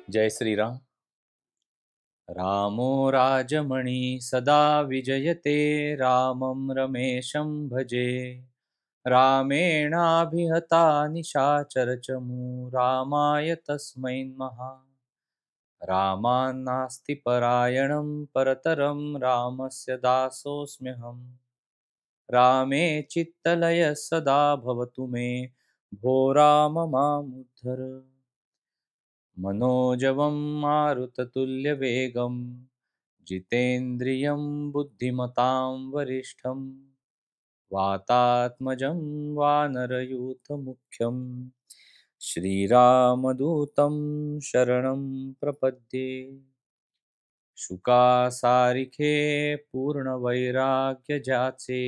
जय श्रीराम. रामो राजमणि सदा विजयते, रामं रमेशं भजे. रामेणाभिहता निशाचरचमू, रामाय तस्मै नमः. रामान्नास्ति परायणं परतरं, रामस्य दासोऽस्म्यहम्. रामे चित्तलयः सदा भवतु मे, भो राम मामुद्धर. मनोजवं मारुततुल्यवेगं, जितेन्द्रियं बुद्धिमतां वरिष्ठं. वातात्मजं वानरयूथमुख्यं, श्रीरामदूतं शरणं प्रपद्ये. शुकासारिखे पूर्णवैराग्यजाचे,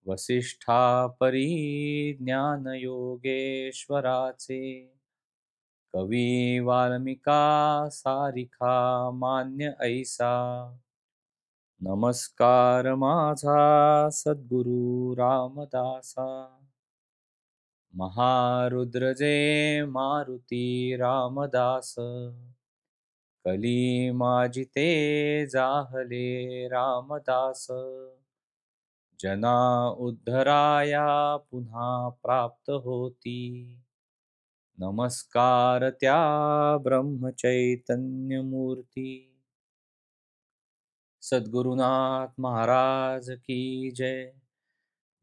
वसिष्ठापरी ज्ञानयोगेश्वराचे. कवी वाल्मिका सारिखा मान्य ऐसा, नमस्कार माझा सद्गुरु रामदासा. महारुद्रजे मारुती रामदास, कली माजिते जाहले रामदास. जना उद्धराया पुन्हा प्राप्त होती, नमस्कार त्या ब्रह्मचैतन्यमूर्ती. सद्गुरुनाथ महाराज की जय.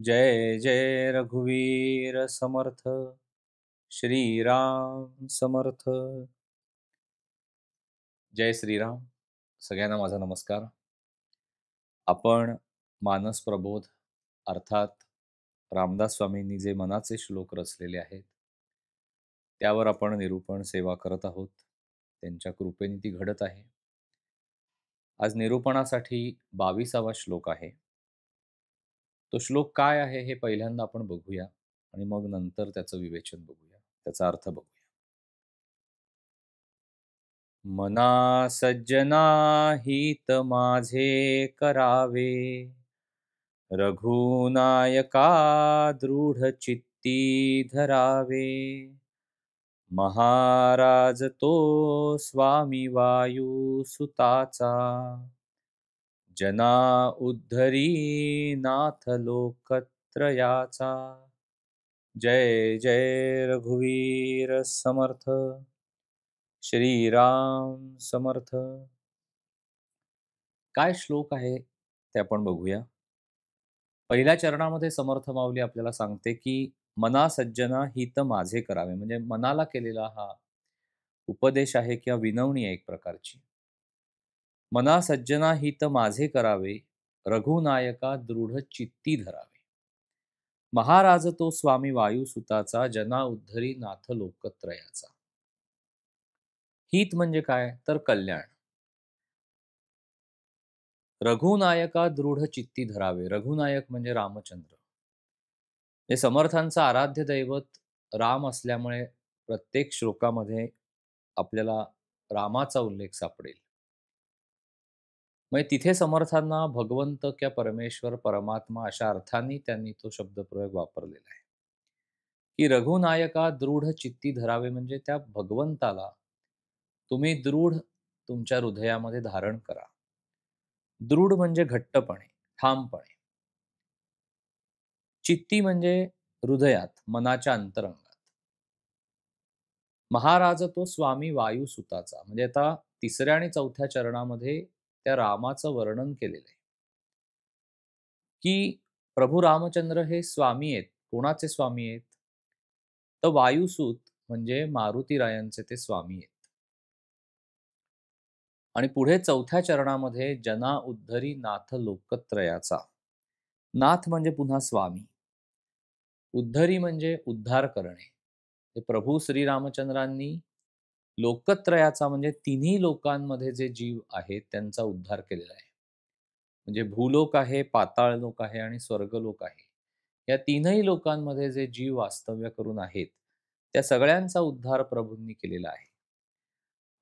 जय जय रघुवीर समर्थ, श्रीराम समर्थ. जय श्रीराम. सगळ्यांना माझा नमस्कार. आपण मानस प्रबोध अर्थात रामदास स्वामींनी जे मनाचे श्लोक रचलेले आहेत त्यावर आपण निरूपण सेवा करत आहोत. त्यांच्या कृपेने ती घडत आहे. आज निरूपणासाठी 22वा श्लोक आहे. तो श्लोक काय आहे हे पहिल्यांदा आपण बघूया आणि मग नंतर त्याचं विवेचन बघूया, त्याचा अर्थ बघूया. मना सज्जना हित माझे करावे, रघुनायका दृढ चित्ती धरावे. महाराज तो स्वामी वायू सुताचा, जना उद्धरी नाथ लोकत्रयाचा. जय जय रघुवीर समर्थ, श्रीराम समर्थ. काय श्लोक आहे ते आपण बघूया. पहिल्या चरणामध्ये समर्थ माऊली आपल्याला सांगते की मना सज्जना हित माझे करावे, म्हणजे मनाला केलेला हा उपदेश आहे किंवा विनवणी आहे एक प्रकारची. मना सज्जना हित माझे करावे, रघुनायका दृढ चित्ती धरावे. महाराज तो स्वामी वायुसुताचा, जना उद्धरी नाथ लोकत्रयाचा. हित म्हणजे काय तर कल्याण. रघुनायका दृढ चित्ती धरावे. रघुनायक म्हणजे रामचंद्र. हे समर्थांचं आराध्य दैवत राम असल्यामुळे प्रत्येक श्लोकामध्ये आपल्याला रामाचा उल्लेख सापडेल. म्हणजे तिथे समर्थांना भगवंत किंवा परमेश्वर परमात्मा अशा अर्थाने त्यांनी तो शब्दप्रयोग वापरलेला आहे की रघुनायका दृढ चित्ती धरावे, म्हणजे त्या भगवंताला तुम्ही दृढ तुमच्या हृदयामध्ये धारण करा. दृढ म्हणजे घट्टपणे, ठामपणे. चित्ती म्हणजे हृदयात, मनाच्या अंतरंगात. महाराज तो स्वामी वायुसुताचा, म्हणजे आता तिसऱ्या आणि चौथ्या चरणामध्ये त्या रामाचं वर्णन केलेलं आहे की प्रभू रामचंद्र हे स्वामी आहेत. कोणाचे स्वामी आहेत तर वायुसूत म्हणजे मारुतीरायांचे ते स्वामी आहेत. आणि पुढे चौथ्या चरणामध्ये जना उद्धरी नाथ लोकत्रयाचा. नाथ म्हणजे पुन्हा स्वामी, उद्धरी म्हणजे उद्धार करणे. हे प्रभू श्रीरामचंद्रांनी लोकत्रयाचा म्हणजे तिन्ही लोकांमध्ये जे जीव आहेत त्यांचा उद्धार केलेला आहे. म्हणजे भूलोक आहे, पाताळ लोक आहे आणि स्वर्गलोक आहे. या तीनही लोकांमध्ये जे जीव वास्तव्य करून आहेत त्या सगळ्यांचा उद्धार प्रभूंनी केलेला आहे.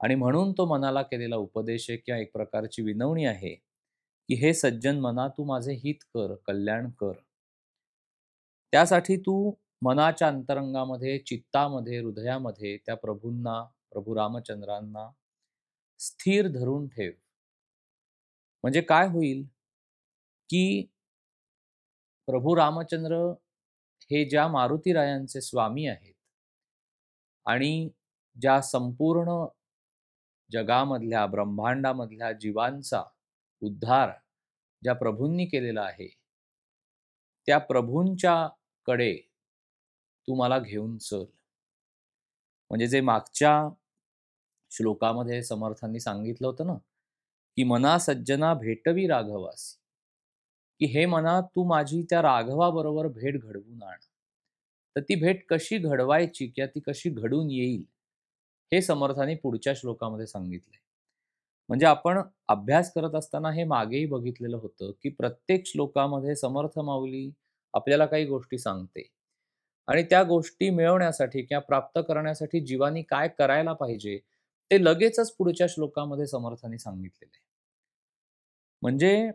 आणि म्हणून तो मनाला केलेला उपदेश आहे किंवा एक प्रकारची विनवणी आहे की "हे सज्जन मना, तू माझे हित कर, कल्याण कर." त्यासाठी तू मनाच्या अंतरंगामध्ये, चित्तामध्ये, हृदयामध्ये त्या प्रभूंना, प्रभू रामचंद्रांना स्थिर धरून ठेव. म्हणजे काय होईल, की प्रभू रामचंद्र हे ज्या मारुतीरायांचे स्वामी आहेत आणि ज्या संपूर्ण जगामधल्या, ब्रह्मांडामधल्या जीवांचा उद्धार ज्या प्रभूंनी केलेला आहे, त्या प्रभूंच्या कडे तू मला घेऊन चल. म्हणजे जे मागच्या श्लोकामध्ये समर्थांनी सांगितलं होतं ना, की "मना सज्जना भेटवी राघवासी." की "हे मना, तू माझी त्या राघवाबरोबर भेट घडवून आण." तर ती भेट कशी घडवायची किंवा ती कशी घडून येईल, हे समर्थांनी पुढच्या श्लोकामध्ये सांगितलंय. म्हणजे आपण अभ्यास करत असताना हे मागेही बघितलेलं होतं, की प्रत्येक श्लोकामध्ये समर्थ माऊली आपल्याला काही गोष्टी सांगते आणि त्या गोष्टी मिळवण्यासाठी किंवा प्राप्त करण्यासाठी जीवानी काय करायला पाहिजे, ते लगेचच पुढच्या श्लोकामध्ये समर्थांनी सांगितलेलं आहे. म्हणजे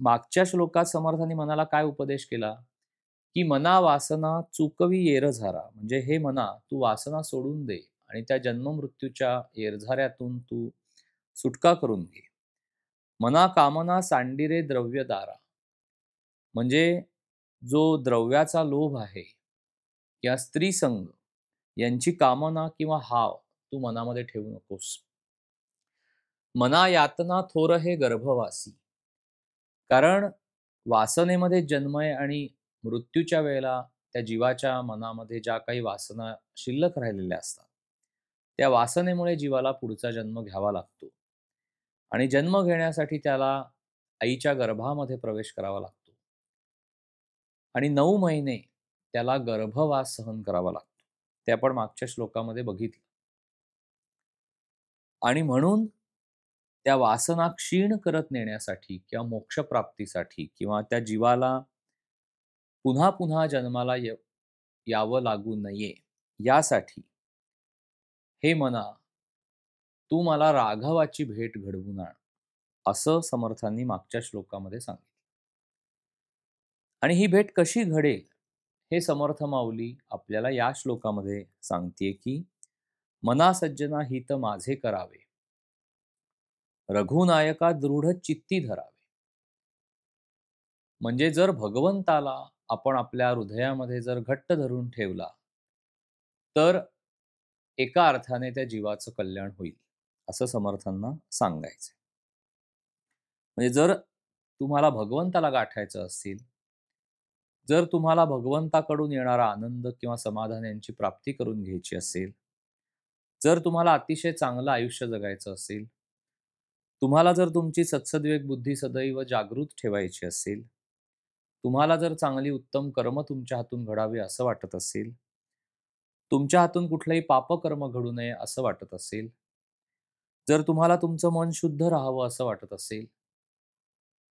मागच्या श्लोकात समर्थांनी मनाला काय उपदेश केला, की "मना वासना चुकवी येरझारा." म्हणजे "हे मना, तू वासना सोडून दे आणि त्या जन्म-मृत्यूच्या येरझाऱ्यातून तू सुटका करून घे. मना कामना सांडिरे द्रव्यदारा." म्हणजे जो द्रव्याचा लोभ आहे किंवा स्त्रीसंग यांची कामना किंवा हाव तू मनामध्ये ठेवू नकोस. "मना यातना थोर हे गर्भवासी." कारण वासनेमध्ये जन्म आहे आणि मृत्यूच्या वेळेला त्या जीवाच्या मनामध्ये ज्या काही वासना शिल्लक राहिलेल्या असतात, त्या वासनेमुळे जीवाला पुढचा जन्म घ्यावा लागतो आणि जन्म घेण्यासाठी त्याला आईच्या गर्भामध्ये प्रवेश करावा लागतो आणि 9 महिने त्याला गर्भवास सहन करावा लागतो. ते आपण मागच्या श्लोकामध्ये बघितलं. आणि म्हणून त्या वासना क्षीण करत नेण्यासाठी किंवा मोक्षप्राप्तीसाठी किंवा त्या जीवाला पुन्हा-पुन्हा जन्माला यावं लागू नये, यासाठी "हे मना, तू मला राघवाची भेट घडवून आण." असं समर्थांनी मागच्या श्लोकामध्ये सांगितलं. आणि ही भेट कशी घडेल, हे समर्थ माऊली आपल्याला या श्लोकामध्ये सांगतेय, की "मना सज्जना हित माझे करावे, रघुनायका दृढ चित्ती धरावे." म्हणजे जर भगवंताला आपण आपल्या हृदयामध्ये जर घट्ट धरून ठेवला, तर एका अर्थाने त्या जीवाचं कल्याण होईल, असं समर्थांना सांगायचंय. म्हणजे जर तुम्हाला भगवंताला गाठायचं असेल, जर तुम्हाला भगवंताकडून येणारा आनंद किंवा समाधान यांची प्राप्ती करून घ्यायची असेल, जर तुम्हाला अतिशय चांगलं आयुष्य जगायचं असेल, तुम्हाला जर तुमची सत्सद्विवेक बुद्धी सदैव जागृत ठेवायची असेल, तुम्हाला जर चांगली उत्तम कर्म तुमच्या हातून घडावी असं वाटत असेल, तुमच्या हातून कुठलंही पापकर्म घडू नये असं वाटत असेल, जर तुम्हाला तुमचं मन शुद्ध राहावं असं वाटत असेल,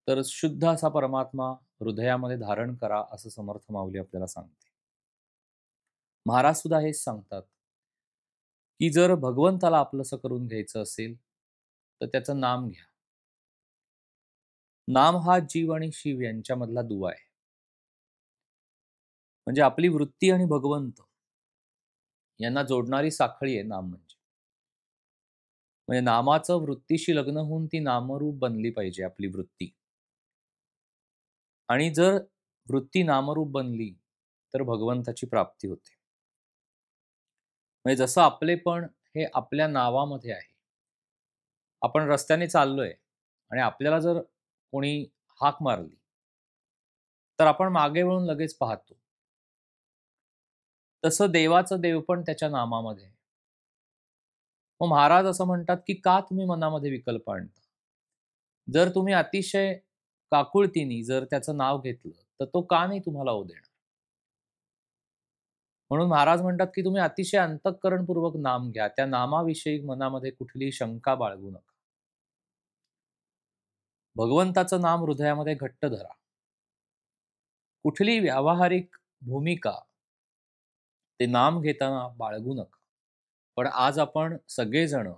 तर शुद्ध असा परमात्मा हृदयामध्ये धारण करा, असं समर्थ माऊली आपल्याला सांगते. महाराज सुद्धा हेच सांगतात, की जर भगवंताला आपलंसं करून घ्यायचं असेल, तर त्याचं नाम घ्या. नाम हा जीव आणि शिव यांच्यामधला दुवा आहे. म्हणजे आपली वृत्ती आणि भगवंत यांना जोडणारी साखळी आहे नाम म्हणजे. म्हणजे नामाचं वृत्तीशी लग्न होऊन ती नामरूप बनली पाहिजे आपली वृत्ती. आणि जर वृत्ती नामरूप बनली, तर भगवंताची प्राप्ती होते. म्हणजे जसं आपलेपण हे आपल्या नावामध्ये आहे. आपण रस्त्याने चाललोय आणि आपल्याला जर कोणी हाक मारली, तर आपण मागे वळून लगेच पाहतो. तसं देवाचं देवपण त्याच्या नामामध्ये आहे. मग महाराज असं म्हणतात, की "का तुम्ही मनामध्ये विकल्प आणता? जर तुम्ही अतिशय काकुळतीने जर त्याचं नाव घेतलं, तर तो का नाही तुम्हाला ओ देणार?" म्हणून महाराज म्हणतात, की तुम्ही अतिशय अंतःकरणपूर्वक नाम घ्या. त्या नामाविषयी मनामध्ये कुठलीही शंका बाळगू नका. भगवंताचं नाम हृदयामध्ये घट्ट धरा. कुठलीही व्यावहारिक भूमिका ते नाम घेताना बाळगू नका. पण आज आपण सगळेजण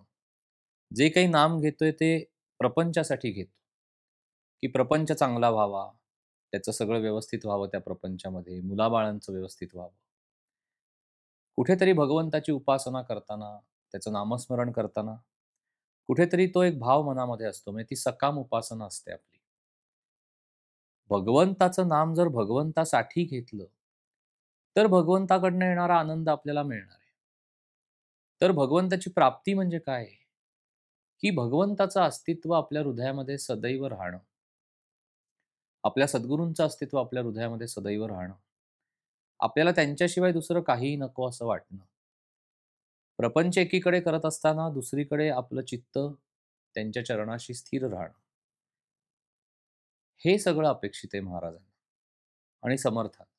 जे काही नाम घेतोय ते प्रपंचासाठी घेतो. की प्रपंच चांगला व्हावा, त्याचं सगळं व्यवस्थित व्हावं त्या प्रपंचामध्ये, मुलाबाळांचं व्यवस्थित व्हावं. कुठेतरी भगवंताची उपासना करताना, त्याचं नामस्मरण करताना, कुठेतरी तो एक भाव मनामध्ये असतो. म्हणजे ती सकाम उपासना असते आपली. भगवंताचं नाम जर भगवंतासाठी घेतलं, तर भगवंताकडनं येणारा आनंद आपल्याला मिळणार आहे. तर भगवंताची प्राप्ती म्हणजे काय आहे? की भगवंताचं अस्तित्व आपल्या हृदयामध्ये सदैव राहणं. आपल्या सद्गुरूंचं अस्तित्व आपल्या हृदयामध्ये सदैव राहणं. आपल्याला त्यांच्याशिवाय दुसरं काहीही नको असं वाटणं. प्रपंच एकीकडे करत असताना दुसरीकडे आपलं चित्त त्यांच्या चरणाशी स्थिर राहणं. हे सगळं अपेक्षित आहे महाराजांना आणि समर्थांना.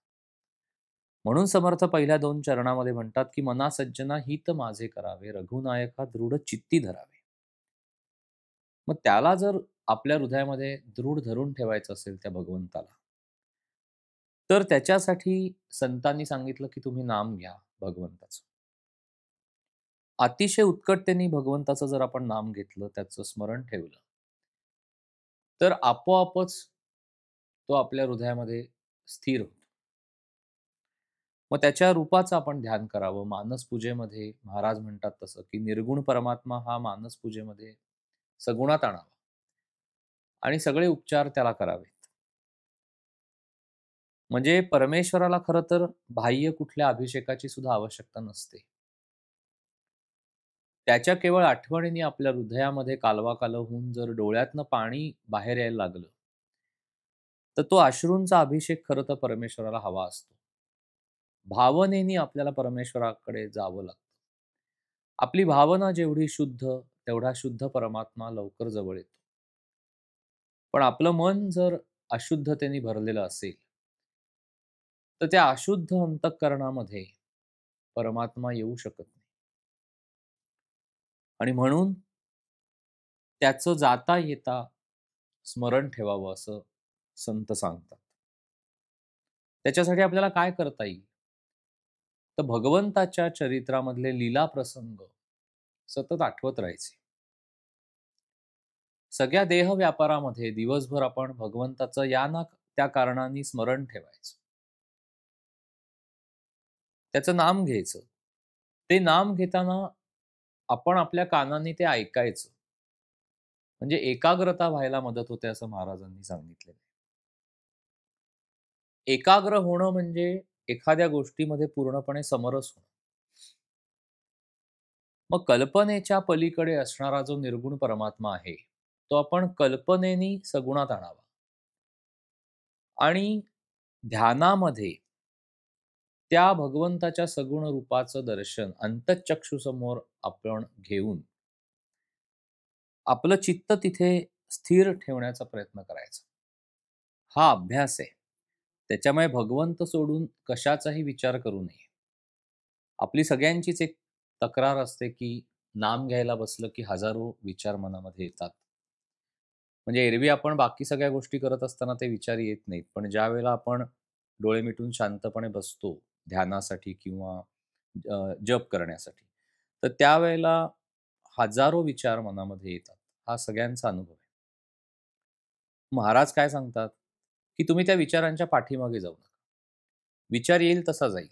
म्हणून समर्थ पहिल्या 2 चरणामध्ये म्हणतात, की "मना सज्जना हित माझे करावे, रघुनायका दृढ चित्ती धरावे." मग त्याला जर आपल्या हृदयामध्ये दृढ धरून ठेवायचं असेल त्या भगवंताला, तर त्याच्यासाठी संतांनी सांगितलं, की तुम्ही नाम घ्या भगवंताचं. अतिशय उत्कटतेने भगवंताचं जर आपण नाम घेतलं, त्याचं स्मरण ठेवलं, तर आपोआपच तो आपल्या हृदयामध्ये स्थिर होतो. मग त्याच्या रूपाचं आपण ध्यान करावं. मानस पूजेमध्ये महाराज म्हणतात तसं, की निर्गुण परमात्मा हा मानस पूजेमध्ये सगुणात आणावा आणि सगळे उपचार त्याला करावेत. म्हणजे परमेश्वराला खरं तर बाह्य कुठल्या अभिषेकाची सुद्धा आवश्यकता नसते. त्याच्या केवळ आठवणीने आपल्या हृदयामध्ये कालवा-कालव होऊन जर डोळ्यातनं पाणी बाहेर यायला लागलं, तर तो अश्रूंचा अभिषेक खरं तर परमेश्वराला हवा असतो. भावनेनी आपल्याला परमेश्वराकडे जावं लागतं. आपली भावना जेवढी शुद्ध, तेवढा शुद्ध परमात्मा लवकर जवळ येतो. पण आपलं मन जर अशुद्धतेने भरलेलं असेल, तर त्या अशुद्ध अंतःकरणामध्ये परमात्मा येऊ शकत नाही. आणि म्हणून त्याचं जाता येता स्मरण ठेवावं असं संत सांगतात. त्याच्यासाठी आपल्याला काय करता येईल? तर भगवंताच्या चरित्रामधले लीला प्रसंग सतत आठवत राहायचे. सगळ्या देह व्यापारामध्ये दिवसभर आपण भगवंताचं या ना त्या कारणाने स्मरण ठेवायचं. त्याचं नाम घ्यायचं. ते नाम घेताना आपण आपल्या कानाने ते ऐकायचं. म्हणजे एकाग्रता व्हायला मदत होते असं महाराजांनी सांगितलेलं आहे. एकाग्र होणं म्हणजे एखाद्या गोष्टीमध्ये पूर्णपणे समरस होणं. मग कल्पनेच्या पलीकडे असणारा जो निर्गुण परमात्मा आहे, तो आपण कल्पनेनी सगुणात आणावा आणि ध्यानामध्ये त्या भगवंताच्या सगुण रूपाचं दर्शन अंतःचक्षुसमोर आपण घेऊन आपलं चित्त तिथे स्थिर ठेवण्याचा प्रयत्न करायचा. हा अभ्यास आहे. त्याच्यामुळे भगवंत सोडून कशाचाही विचार करू नये. आपली सगळ्यांचीच एक तक्रार असते, की नाम घ्यायला बसलं, की हजारो विचार मनामध्ये येतात. म्हणजे एरवी आपण बाकी सगळ्या गोष्टी करत असताना ते विचार येत नाहीत. पण ज्यावेळेला आपण डोळे मिटून शांतपणे बसतो ध्यानासाठी किंवा जप करण्यासाठी, तर त्यावेळेला हजारो विचार मनामध्ये येतात. हा सगळ्यांचा अनुभव आहे. महाराज काय सांगतात, की तुम्ही त्या विचारांच्या पाठीमागे जाऊ नका. विचार येईल तसा जाईल.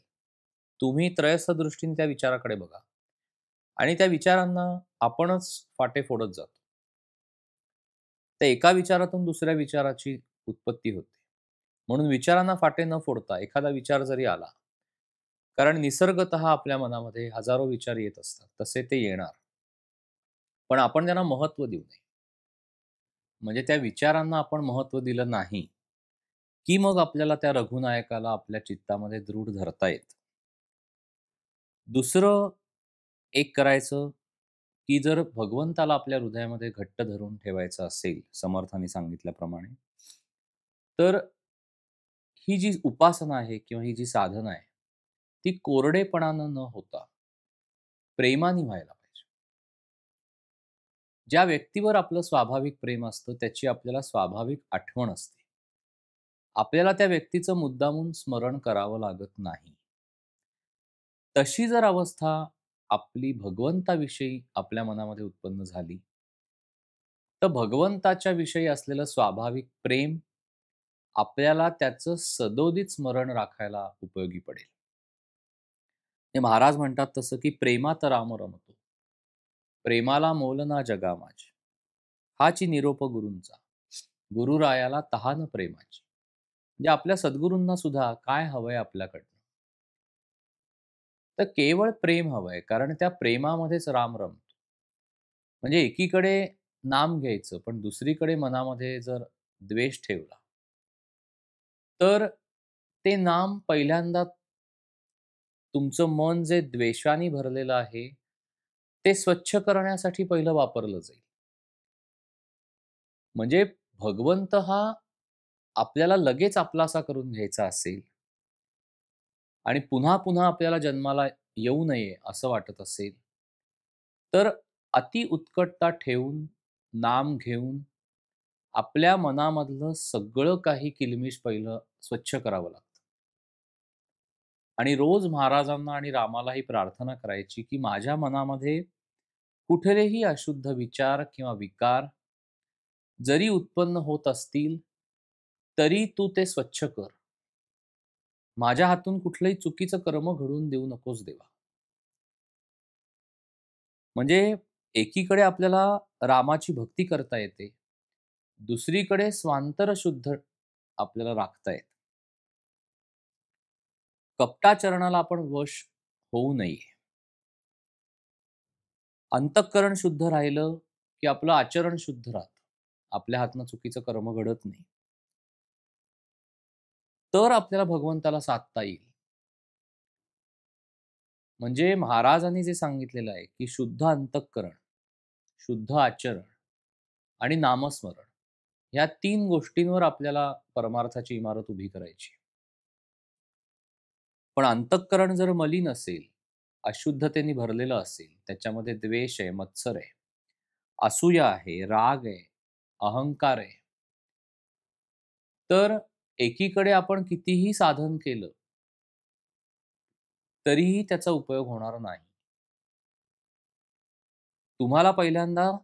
तुम्ही त्रयस्थ दृष्टीने त्या विचाराकडे बघा आणि त्या विचारांना आपणच फाटे फोडत जातो. त्या एका विचारातून दुसऱ्या विचाराची उत्पत्ती होते. म्हणून विचारांना फाटे न फोडता एखादा विचार जरी आला, कारण निसर्गतः आपल्या मनामध्ये हजारो विचार येत असतात. तसे ते येणार. पण आपण त्यांना महत्त्व देऊ नये. म्हणजे त्या विचारांना आपण महत्त्व दिलं नाही, की मग आपल्याला त्या रघुनायकाला आपल्या चित्तामध्ये दृढ धरता येतं. दुसरं एक करायचं, की जर भगवंताला आपल्या हृदयामध्ये घट्ट धरून ठेवायचं असेल, समर्थांनी सांगितल्याप्रमाणे, तर ही जी उपासना आहे किंवा ही जी साधना आहे, ती कोरडेपणानं न होता प्रेमाने व्हायला पाहिजे. ज्या व्यक्तीवर आपलं स्वाभाविक प्रेम असतं, त्याची आपल्याला स्वाभाविक आठवण असते. आपल्याला त्या व्यक्तीचं मुद्दामून स्मरण करावं लागत नाही. तशी जर अवस्था आपली भगवंताविषयी आपल्या मनामध्ये उत्पन्न झाली, तर भगवंताच्या विषयी असलेलं स्वाभाविक प्रेम आपल्याला त्याचं सदोदित स्मरण राखायला उपयोगी पडेल. ते महाराज म्हणतात तसं, की "प्रेमात राम रमतो, प्रेमाला मोल ना जगा माझे, हाची निरोप गुरूंचा, गुरुरायाला तहान प्रेमाची." म्हणजे आपल्या सद्गुरूंना सुद्धा काय हवंय आपल्याकडनं? तर केवळ प्रेम हवंय, कारण त्या प्रेमामध्येच राम रमतो. म्हणजे एकीकडे नाम घ्यायचं, पण दुसरीकडे मनामध्ये जर द्वेष ठेवला, तर ते नाम पहिल्यांदा तुमचं मन जे द्वेषाने भरलेलं आहे, ते स्वच्छ करण्यासाठी पहिलं वापरलं जाईल. म्हणजे भगवंत हा आपल्याला लगेच आपलासा करून घ्यायचा असेल आणि पुन्हा-पुन्हा आपल्याला जन्माला येऊ नये असं वाटत असेल, तर अति उत्कटता ठेवून, नाम घेऊन, आपल्या मनामधलं सगळं काही किलमिश पहिलं स्वच्छ करावं लागतं. आणि रोज महाराजांना आणि रामाला ही प्रार्थना करायची, की माझ्या मनामध्ये कुठलेही अशुद्ध विचार किंवा विकार जरी उत्पन्न होत असतील, तरी तू ते स्वच्छ कर. माझ्या हातून कुठलंही चुकीचं कर्म घडवून देऊ नकोस देवा. म्हणजे एकीकडे आपल्याला रामाची भक्ती करता येते, दुसरीकडे स्वांतर शुद्ध आपल्याला राखता येतं. कपटाचरणाला आपण वश होऊ नये. अंतःकरण शुद्ध राहिलं, की आपलं आचरण शुद्ध राहतं. आपल्या हातनं चुकीचं कर्म घडत नाही. तर आपल्याला भगवंताला साधता येईल. म्हणजे महाराजांनी जे सांगितलेलं आहे, की शुद्ध अंतःकरण, शुद्ध आचरण आणि नामस्मरण ह्या 3 गोष्टींवर आपल्याला परमार्थाची इमारत उभी करायची. पण अंतःकरण जर मलिन असेल, अशुद्धतेने भरलेलं असेल, त्याच्यामध्ये द्वेष आहे, मत्सर आहे, असूया आहे, राग आहे, अहंकार आहे, तर एकीकडे आपण कितीही साधन केलं, तरीही त्याचा उपयोग होणार नाही. तुम्हाला पहिल्यांदा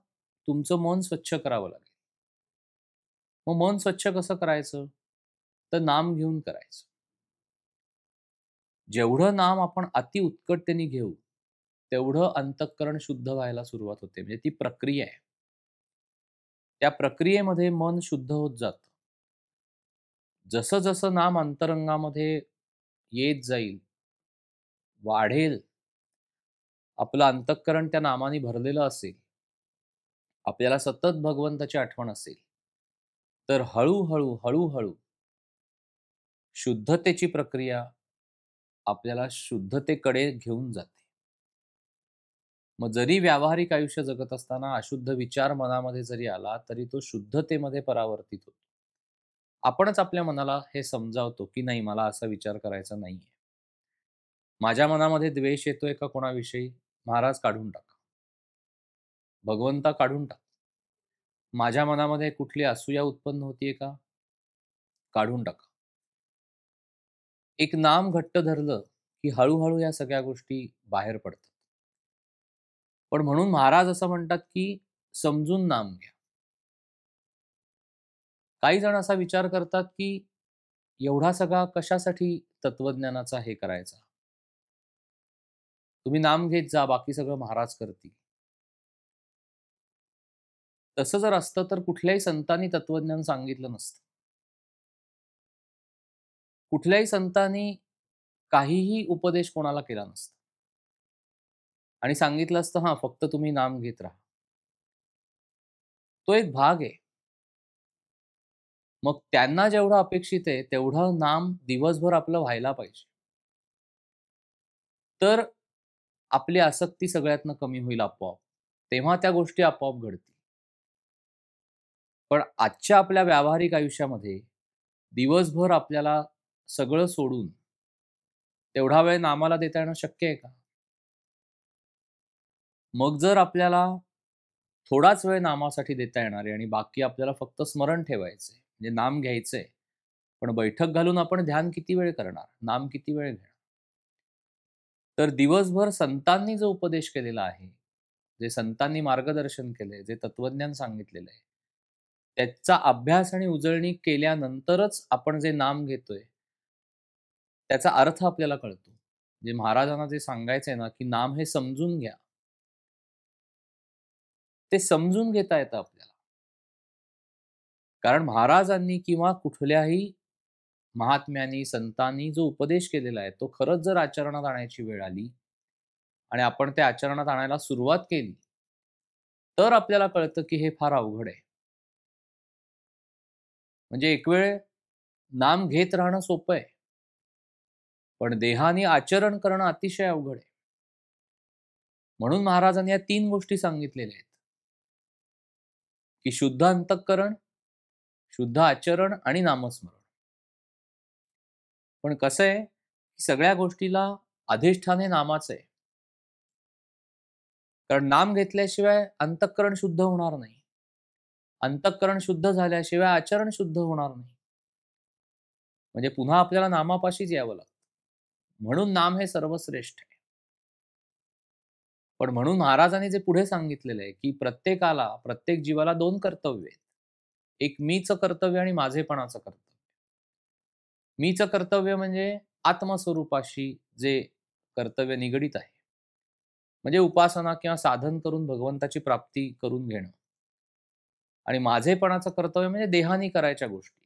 तुमचं मन स्वच्छ करावं लागेल. मग मन स्वच्छ कसं करायचं? तर नाम घेऊन करायचं. जेवढं नाम आपण अति उत्कटतेने घेऊ, तेवढं अंतःकरण शुद्ध व्हायला सुरुवात होते. म्हणजे ती प्रक्रिया आहे. त्या प्रक्रियेमध्ये मन शुद्ध होत जातं. जसं-जसं नाम अंतरंगामध्ये येत जाईल, वाढेल, आपलं अंतःकरण त्या नामाने भरलेलं असेल, आपल्याला सतत भगवंताची आठवण असेल, तर हळू-हळू, हळू शुद्धतेची प्रक्रिया आपल्याला शुद्धतेकडे घेऊन जाते. मग जरी व्यावहारिक आयुष्य जगत असताना अशुद्ध विचार मनामध्ये जरी आला, तरी तो शुद्धतेमध्ये परावर्तित होतो. आपणच आपल्या मनाला हे समजावतो, की नाही मला असा विचार करायचा नाहीये. माझ्या मनामध्ये द्वेष येतोय का कोणाविषयी? महाराज काढून टाका. भगवंता काढून टाक. माझ्या मनामध्ये कुठली असूया उत्पन्न होतीये का? काढून टाका. एक नाम घट्ट धरलं, की हळू या सगळ्या गोष्टी बाहेर पडतात. पण म्हणून महाराज असं म्हणतात, की समजून नाम घ्या. काही जण असा विचार करतात, की एवढा सगळा कशासाठी तत्वज्ञानाचा हे करायचा? तुम्ही नाम घेत जा, बाकी सगळं महाराज करतील. तसं जर असतं तर कुठल्याही संतांनी तत्वज्ञान सांगितलं नसतं. कुठल्याही संतांनी काहीही उपदेश कोणाला केला नसता आणि सांगितलं असतं, "हां, फक्त तुम्ही नाम घेत राहा." तो एक भाग आहे. मग त्यांना जेवढं अपेक्षित आहे, तेवढं नाम दिवसभर आपलं व्हायला पाहिजे. तर आपली आसक्ती सगळ्यातनं कमी होईल आपोआप. तेव्हा त्या गोष्टी आपोआप घडतील. पण आजच्या आपल्या व्यावहारिक आयुष्यामध्ये दिवसभर आपल्याला सगळं सोडून तेवढा वेळ नामाला देता येणं शक्य आहे का? मग जर आपल्याला थोडाच वेळ नामासाठी देता येणार आहे आणि बाकी आपल्याला फक्त स्मरण ठेवायचंय, म्हणजे नाम घ्यायचंय. पण बैठक घालून आपण ध्यान किती वेळ करणार? नाम किती वेळ घेणार? तर दिवसभर संतांनी जो उपदेश केलेला आहे, जे संतांनी मार्गदर्शन केलंय, जे तत्वज्ञान सांगितलेलं आहे, त्याचा अभ्यास आणि उजळणी केल्यानंतरच आपण जे नाम घेतोय, त्याचा अर्थ आपल्याला कळतो. म्हणजे महाराजांना जे सांगायचंय ना, की नाम हे समजून घ्या. ते समजून घेता येतं आपल्याला. कारण महाराजांनी किंवा कुठल्याही महात्म्यांनी, संतांनी जो उपदेश केलेला आहे, तो खरंच जर आचरणात आणायची वेळ आली आणि आपण ते आचरणात आणायला सुरुवात केली, तर आपल्याला कळतं, की हे फार अवघड आहे. म्हणजे एक वेळ नाम घेत राहणं सोपं आहे. पण देहाने आचरण करणं अतिशय अवघड आहे. म्हणून महाराजांनी या 3 गोष्टी सांगितलेल्या आहेत, की शुद्ध अंतःकरण, शुद्ध आचरण आणि नामस्मरण. पण कसं आहे, की सगळ्या गोष्टीला अधिष्ठान हे नामाचं आहे. कारण नाम घेतल्याशिवाय अंतःकरण शुद्ध होणार नाही. अंतःकरण शुद्ध झाल्याशिवाय आचरण शुद्ध होणार नाही. म्हणजे पुन्हा आपल्याला नामापाशीच यावं लागतं. म्हणून नाम हे सर्वश्रेष्ठ आहे. पण म्हणून महाराजांनी जे पुढे सांगितलेलं आहे, की प्रत्येकाला, प्रत्येक जीवाला 2 कर्तव्य आहेत. एक मीचं कर्तव्य आणि माझेपणाचं कर्तव्य. मीचं कर्तव्य म्हणजे आत्मस्वरूपाशी जे कर्तव्य निगडीत आहे. म्हणजे उपासना किंवा साधन करून भगवंताची प्राप्ती करून घेणं. आणि माझेपणाचं कर्तव्य म्हणजे देहाने करायच्या गोष्टी.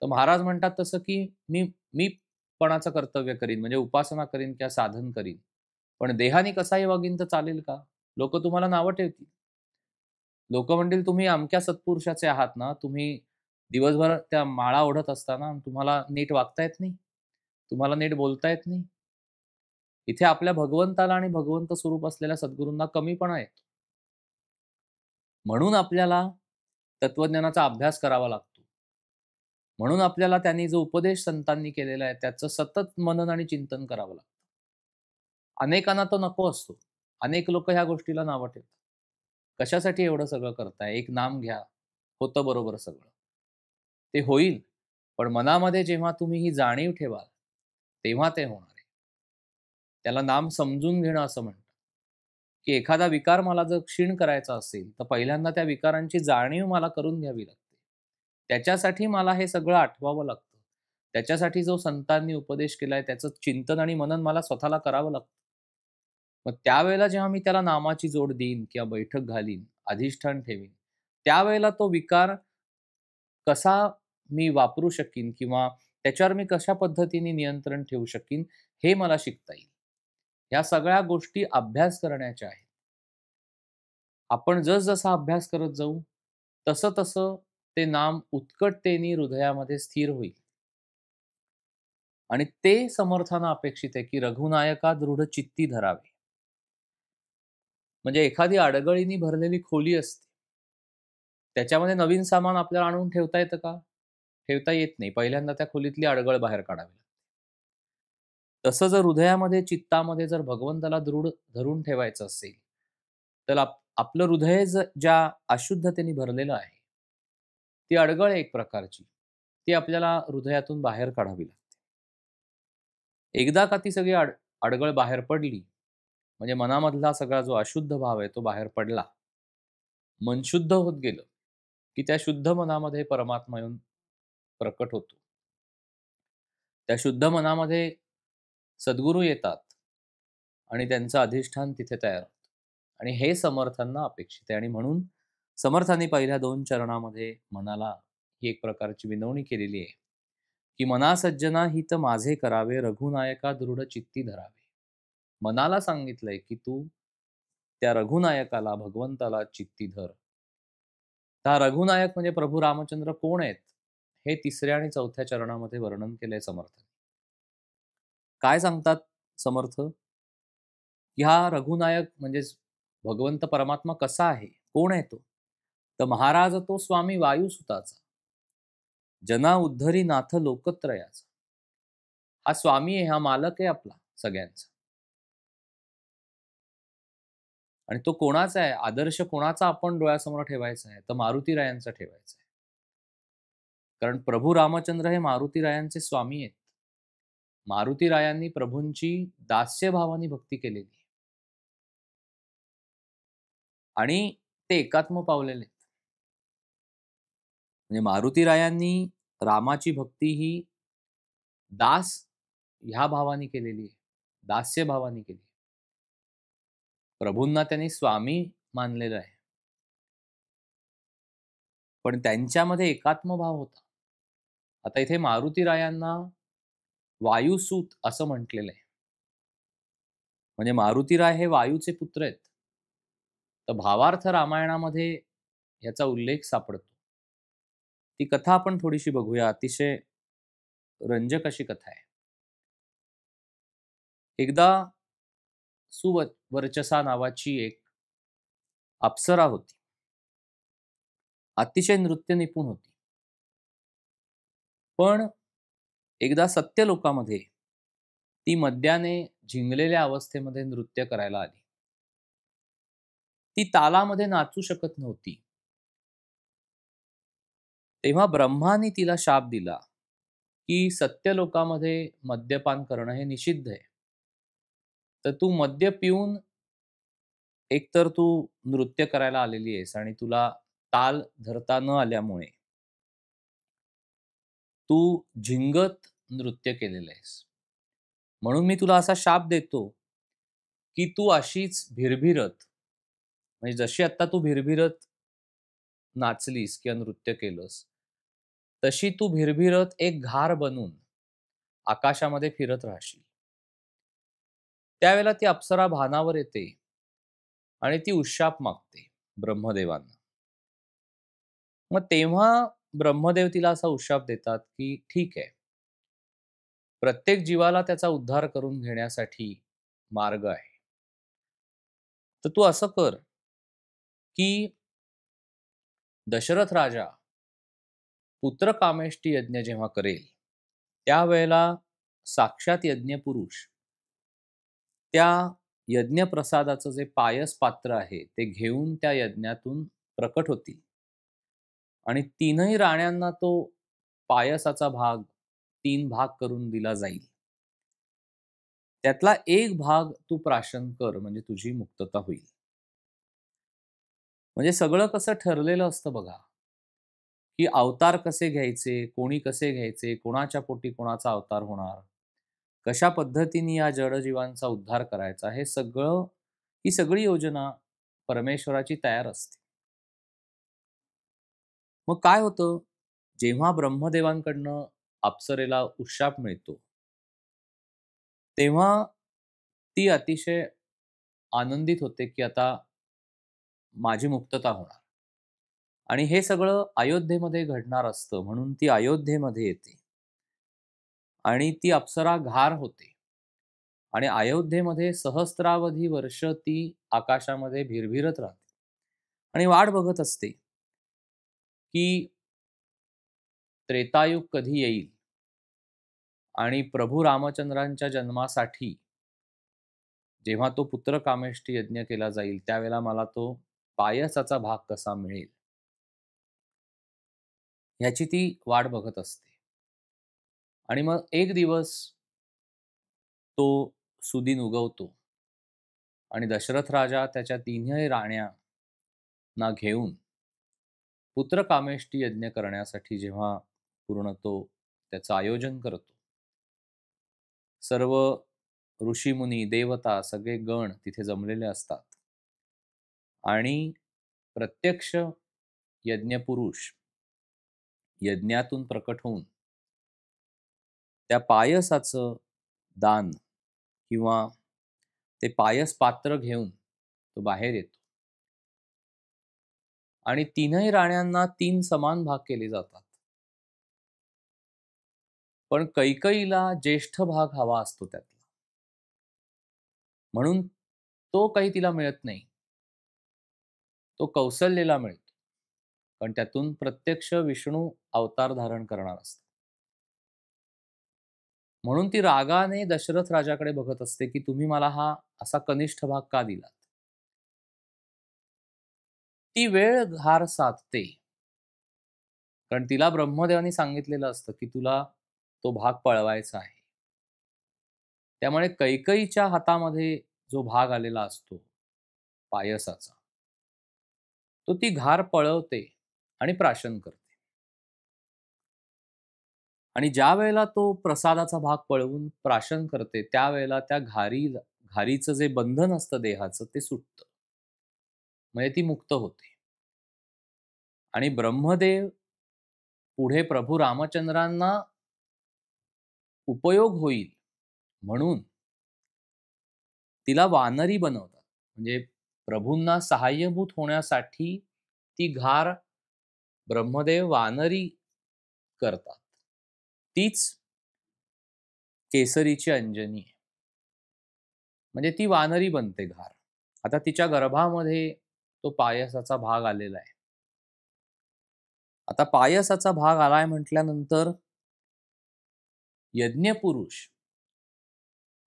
तर महाराज म्हणतात तसं, की मीपणाचं कर्तव्य करीन म्हणजे उपासना करीन किंवा साधन करीन. पण देहाने कसाही वागीन तर चालेल का? लोकं तुम्हाला नावं ठेवतील. लोकं म्हणतील, "तुम्ही अमक्या सत्पुरुषाचे आहात ना, तुम्ही दिवसभर त्या माळा ओढत असता तुम्हाला नीट वागता येत नाही? तुम्हाला नीट बोलता येत नाही?" इथे आपल्या भगवंताला आणि भगवंत स्वरूप असलेल्या सद्गुरूंना कमीपणा येतो. म्हणून आपल्याला तत्त्वज्ञानाचा अभ्यास करावा लागतो. म्हणून आपल्याला त्यांनी जो उपदेश संतांनी केलेला आहे, त्याचं सतत मनन आणि चिंतन करावं लागतं. अनेकांना तो नको असतो. अनेक लोकं ह्या गोष्टीला नावं ठेवतात. कशासाठी एवढं सगळं करताय? एक नाम घ्या. होतं बरोबर सगळं. ते होईल. पण मनामध्ये जेव्हा तुम्ही ही जाणीव ठेवाल, तेव्हा ते होणार आहे. त्याला नाम समजून घेणं असं म्हणतात, की एखादा विकार मला जर क्षीण करायचा असेल, तर पहिल्यांदा त्या विकारांची जाणीव मला करून घ्यावी लागते. त्याच्यासाठी मला हे सगळं आठवावं लागतं. त्याच्यासाठी जो संतांनी उपदेश केलाय, त्याचं चिंतन आणि मनन मला स्वतःला करावं लागतं. मग त्यावेळेला जेव्हा मी त्याला नामाची जोड देईन किंवा बैठक घालीन, अधिष्ठान ठेवीन, त्यावेळेला तो विकार कसा मी वापरू शकीन किंवा त्याच्यावर मी कशा पद्धतीने नियंत्रण ठेवू शकीन, हे मला शिकता येईल. ह्या सगळ्या गोष्टी अभ्यास करण्याच्या आहेत. आपण जसजसा अभ्यास करत जाऊ, तसं-तसं ते नाम उत्कटतेने हृदयामध्ये स्थिर होईल. आणि ते समर्थांना अपेक्षित आहे, की रघुनायका दृढ चित्ती धरावे. म्हणजे एखादी अडगळीनी भरलेली खोली असते. त्याच्यामध्ये नवीन सामान आपल्याला आणून ठेवता येतं का? ठेवता येत नाही. पहिल्यांदा त्या खोलीतली अडगळ बाहेर काढावी लागते. तसं जर हृदयामध्ये, चित्तामध्ये जर भगवंताला दृढ धरून ठेवायचं असेल, तर आपलं हृदय ज्या अशुद्धतेने भरलेलं आहे, ती अडगळ आहे एक प्रकारची. ती आपल्याला हृदयातून बाहेर काढावी लागते. एकदा का ती सगळी अडगळ बाहेर पडली, म्हणजे मनामधला सगळा जो अशुद्ध भाव आहे, तो बाहेर पडला. मन शुद्ध होत गेलं, की त्या शुद्ध मनामध्ये परमात्मा येऊन प्रकट होतो. त्या शुद्ध मनामध्ये सद्गुरू येतात आणि त्यांचं अधिष्ठान तिथे तयार होतं. आणि हे समर्थांना अपेक्षित आहे आणि म्हणून समर्थांनी पहिल्या 2 चरणामध्ये मनाला ही एक प्रकारची विनवणी केलेली आहे, की "मना सज्जना हित माझे करावे, रघुनायका दृढ चित्ती धरावे." मनाला सांगितलंय, की तू त्या रघुनायकाला, भगवंताला चित्ती धर. तर हा रघुनायक म्हणजे प्रभू रामचंद्र कोण आहेत? हे 3ऱ्या आणि 4थ्या चरणामध्ये वर्णन केलंय समर्थ. काय सांगतात समर्थ? की हा रघुनायक म्हणजेच भगवंत परमात्मा कसा आहे? कोण आहे तो? तर महाराज तो स्वामी वायुसुताचा. जना उद्धरी नाथ लोकत्रयाचा. हा स्वामी आहे, हा मालक आहे आपला सगळ्यांचा. आणि तो कोणाचा आहे? आदर्श कोणाचा आपण डोळ्यासमोर ठेवायचा आहे? तर मारुतीरायांचा ठेवायचा आहे. कारण प्रभू रामचंद्र हे मारुतीरायांचे स्वामी आहेत. मारुतीरायांनी प्रभूंची दास्यभावाने भक्ती केलेली आहे. आणि ते एकात्म पावलेले आहेत. म्हणजे मारुतीरायांनी रामाची भक्ती ही दास ह्या भावाने केलेली आहे. दास्य भावाने केली. प्रभूंना त्यांनी स्वामी मानलेलं आहे. पण त्यांच्यामध्ये एकात्म भाव होता. आता इथे मारुतीरायांना वायुसूत असं म्हटलेलं आहे. म्हणजे मारुतीराय हे वायूचे पुत्र आहेत. तर भावार्थ रामायणामध्ये याचा उल्लेख सापडतो. ती कथा आपण थोडीशी बघूया. अतिशय रंजक अशी कथा आहे. एकदा सुवर्चसा नावाची एक अप्सरा होती. अतिशय नृत्य निपुण होती. पण एकदा सत्यलोकामध्ये ती मद्याने झिंगलेल्या अवस्थेमध्ये नृत्य करायला आली. ती तालामध्ये नाचू शकत नव्हती. तेव्हा ब्रह्माने तिला शाप दिला, की सत्यलोकामध्ये मद्यपान करणं हे निषिद्ध आहे. तर तू मद्य पिऊन एकतर तू नृत्य करायला आलेली आहेस आणि तुला ताल धरता न आल्यामुळे तू झिंगत नृत्य केलेलं आहेस. म्हणून मी तुला असा शाप देतो, की तू अशीच भिरभिरत म्हणजे जशी आत्ता तू भिरभिरत नाचलीस किंवा नृत्य केलंस, तशी तू भिरभिरत एक घार बनून आकाशामध्ये फिरत राहशील. त्यावेळेला ती अप्सरा भानावर येते आणि ती उशाप मागते ब्रह्मदेवांना. मग तेव्हा ब्रह्मदेव तिला असा उशाप देतात, की ठीक आहे. प्रत्येक जीवाला त्याचा उद्धार करून घेण्यासाठी मार्ग आहे. तर तू असं कर, की दशरथ राजा पुत्रकामेष्टी यज्ञ जेव्हा करेल, त्यावेळेला साक्षात यज्ञपुरुष त्या यज्ञप्रसादाचं जे पायस पात्र आहे, ते घेऊन त्या यज्ञातून प्रकट होतील. आणि तीनही राण्यांना तो पायसाचा भाग 3 भाग करून दिला जाईल. त्यातला एक भाग तू प्राशन कर म्हणजे तुझी मुक्तता होईल. म्हणजे सगळं कसं ठरलेलं असतं बघा, की अवतार कसे घ्यायचे, कोणी कसे घ्यायचे, कोणाच्या पोटी कोणाचा अवतार होणार, कशा पद्धतीने या जडजीवांचा उद्धार करायचा, हे सगळं ही सगळी योजना परमेश्वराची तयार असते. मग काय होतं, जेव्हा ब्रह्मदेवांकडनं अप्सरेला उशाप मिळतो, तेव्हा ती अतिशय आनंदित होते, की आता माझी मुक्तता होणार. आणि हे सगळं अयोध्येमध्ये घडणार असतं म्हणून ती अयोध्येमध्ये येते. आणि ती अप्सरा घार होते. आणि अयोध्येमध्ये सहस्त्रावधी वर्ष ती आकाशामध्ये भिरभिरत राहते. आणि वाट बघत असते, की त्रेतायुग कधी येईल आणि प्रभू रामचंद्रांच्या जन्मासाठी जेव्हा तो पुत्र कामेष्टी यज्ञ केला जाईल, त्यावेळेला मला तो पायसाचा भाग कसा मिळेल, ह्याची ती वाट बघत असते. आणि मग एक दिवस तो सुदिन उगवतो आणि दशरथ राजा त्याच्या तिन्ही राण्यांना घेऊन पुत्रकामेष्टी यज्ञ करण्यासाठी जेव्हा पूर्ण तो त्याचं आयोजन करतो, सर्व ऋषीमुनी, देवता, सगळे गण तिथे जमलेले असतात. आणि प्रत्यक्ष यज्ञपुरुष यज्ञातून प्रकट होऊन त्या पायसाचं दान किंवा ते पायस पात्र घेऊन तो बाहेर येतो. आणि तीनही राण्यांना 3 समान भाग केले जातात. पण कैकईला ज्येष्ठ भाग हवा असतो त्यातला. म्हणून तो काही तिला मिळत नाही. तो कौसल्येला मिळतो. कारण त्यातून प्रत्यक्ष विष्णू अवतार धारण करणार असतो. म्हणून ती रागाने दशरथ राजाकडे बघत असते, की तुम्ही मला हा असा कनिष्ठ भाग का दिलात? ती वेळ घार साधते. कारण तिला ब्रह्मदेवानी सांगितलेलं असतं, की तुला तो भाग पळवायचा आहे. त्यामुळे कैकईच्या हातामध्ये जो भाग आलेला असतो पायसाचा, तो ती घार पळवते आणि प्राशन करते. आणि ज्या वेळेला तो प्रसादाचा भाग पळवून प्राशन करते, त्यावेळेला त्या घारीचं जे बंधन असतं देहाचं ते सुटतं. म्हणजे ती मुक्त होते. आणि ब्रह्मदेव पुढे प्रभू रामचंद्रांना उपयोग होईल म्हणून तिला वानरी बनवतात. म्हणजे प्रभूंना सहाय्यभूत होण्यासाठी ती घार ब्रह्मदेव वानरी करतात. तीच केसरीची अंजनी आहे. म्हणजे ती वानरी बनते घार. आता तिच्या गर्भामध्ये तो पायसाचा भाग आलेला आहे. आता पायसाचा भाग आलाय म्हटल्यानंतर यज्ञपुरुष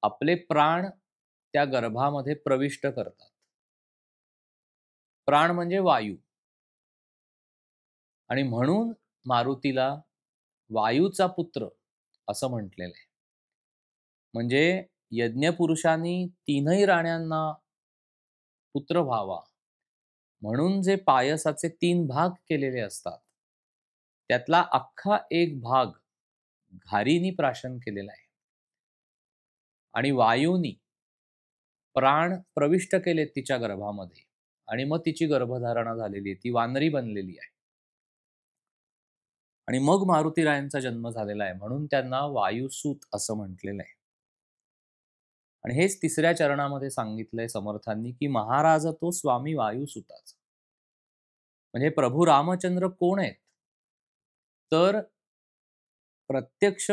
आपले प्राण त्या गर्भामध्ये प्रविष्ट करतात. प्राण म्हणजे वायू. आणि म्हणून मारुतीला वायूचा पुत्र असं म्हटलेलं आहे. म्हणजे यज्ञपुरुषांनी तीनही राण्यांना पुत्र व्हावा म्हणून जे पायसाचे 3 भाग केलेले असतात, त्यातला अख्खा एक भाग घारीनी प्राशन केलेला आहे. आणि वायूनी प्राण प्रविष्ट केलेत तिच्या गर्भामध्ये आणि मग तिची गर्भधारणा झालेली आहे. ती वानरी बनलेली आहे. आणि मग मारुतीरायांचा जन्म झालेला आहे. म्हणून त्यांना वायुसूत असं म्हटलेलं आहे. आणि हेच तिसऱ्या चरणामध्ये सांगितलंय समर्थांनी, की महाराज तो स्वामी वायुसुताचा. म्हणजे प्रभू रामचंद्र कोण आहेत? तर प्रत्यक्ष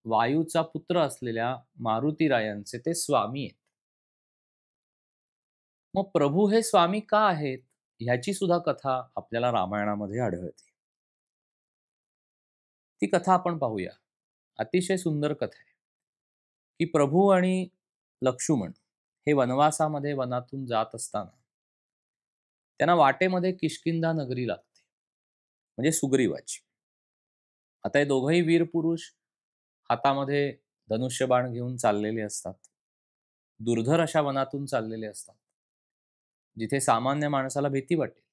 वायूचा पुत्र असलेल्या मारुतीरायांचे ते स्वामी आहेत. मग प्रभू हे स्वामी का आहेत? ह्याची सुद्धा कथा आपल्याला रामायणामध्ये आढळते. ती कथा आपण पाहूया. अतिशय सुंदर कथा आहे, की प्रभू आणि लक्ष्मण हे वनवासामध्ये वनातून जात असताना त्यांना वाटेमध्ये किष्किंधा नगरी लागते. म्हणजे सुग्रीवाची. आता हे दोघंही वीर पुरुष हातामध्ये धनुष्यबाण घेऊन चाललेले असतात. दुर्धर अशा वनातून चाललेले असतात. जिथे सामान्य माणसाला भीती वाटेल.